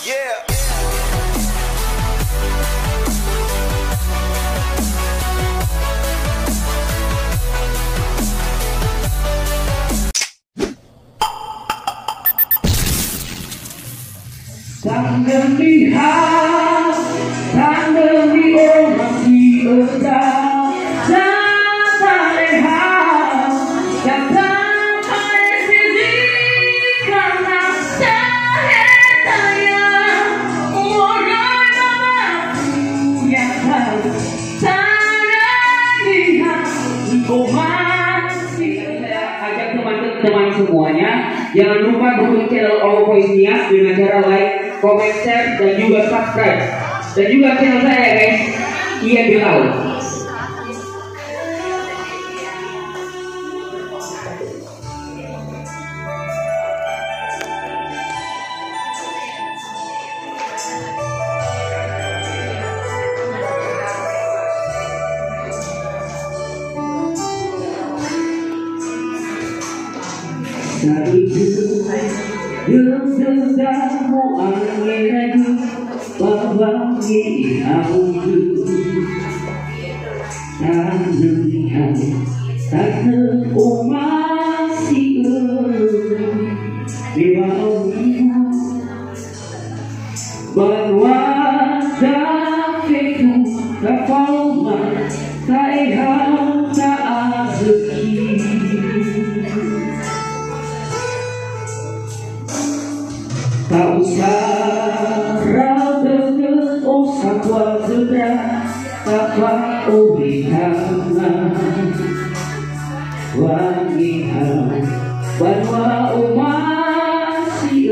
Yeah. Sang melihat, sang melihat masih ada, tak lihat, datang pada sini karena saya orang mampu yang tahu, tak lihat, oh masih ada. Ajak teman-teman semuanya, jangan lupa dukung channel All Voice Nias dengan cara like, comment, share, dan juga subscribe. Dan juga channel saya guys, Ian Bilal. Saat itu yang sedang angin lagu bawangi hauku tak melihat tak terumasi diwaunya bahwa dapeku kapalma tak hau tak azeki. Tak usah rada usah kuat sudah tak ubihana wangi bahwa umasi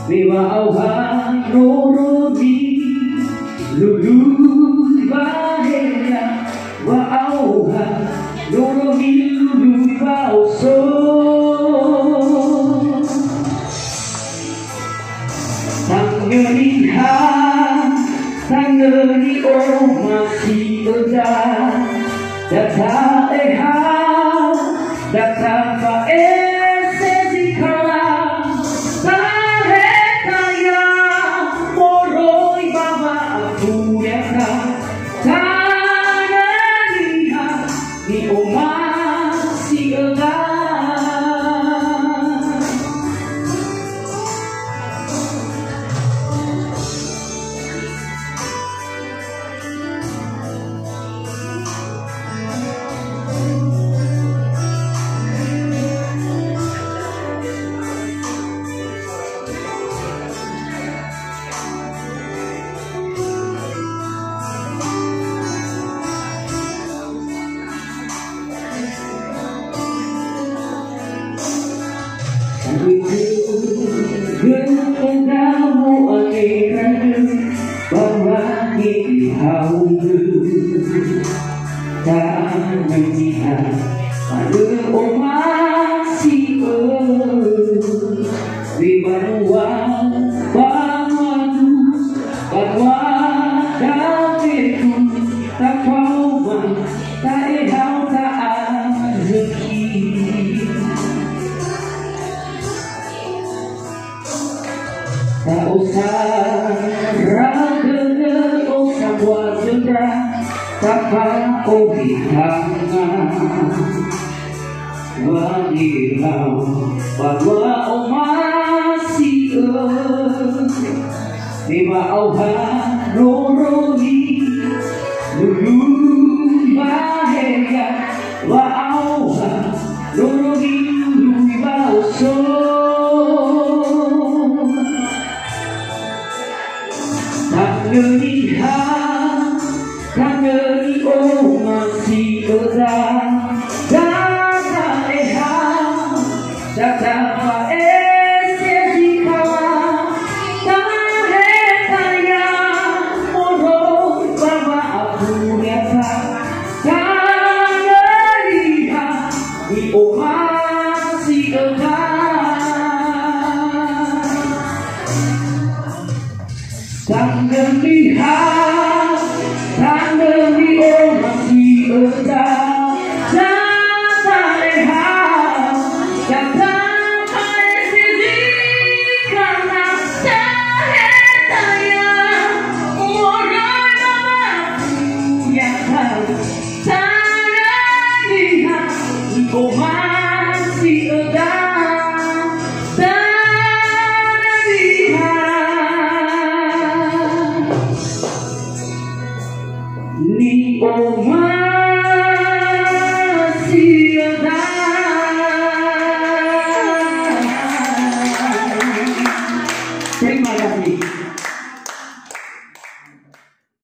biwa auhan nurudi lulu bahaya wa auhan nurudi lulu bauso. Melihat tanggeri oh masih ada data data esesikala tahetaya moroi baba aku desa tanggeriha di oh masih ada. Kamu akhirnya berbagi hauku tak melihat pada masih di bawah bahwa dapeku tak kau tak hau tak rezeki. Tak usah ragu, usah buat sudah tak kau bihangan wangilau bahwa masih lima auhan nuruni lulu bahaya wa auhan nuruni lulu bauso. Melihat tanggeri oh masih ada data data esesikala tahetaya moroi baba aku desa tanggeriha di oh masih ada. Sang melihat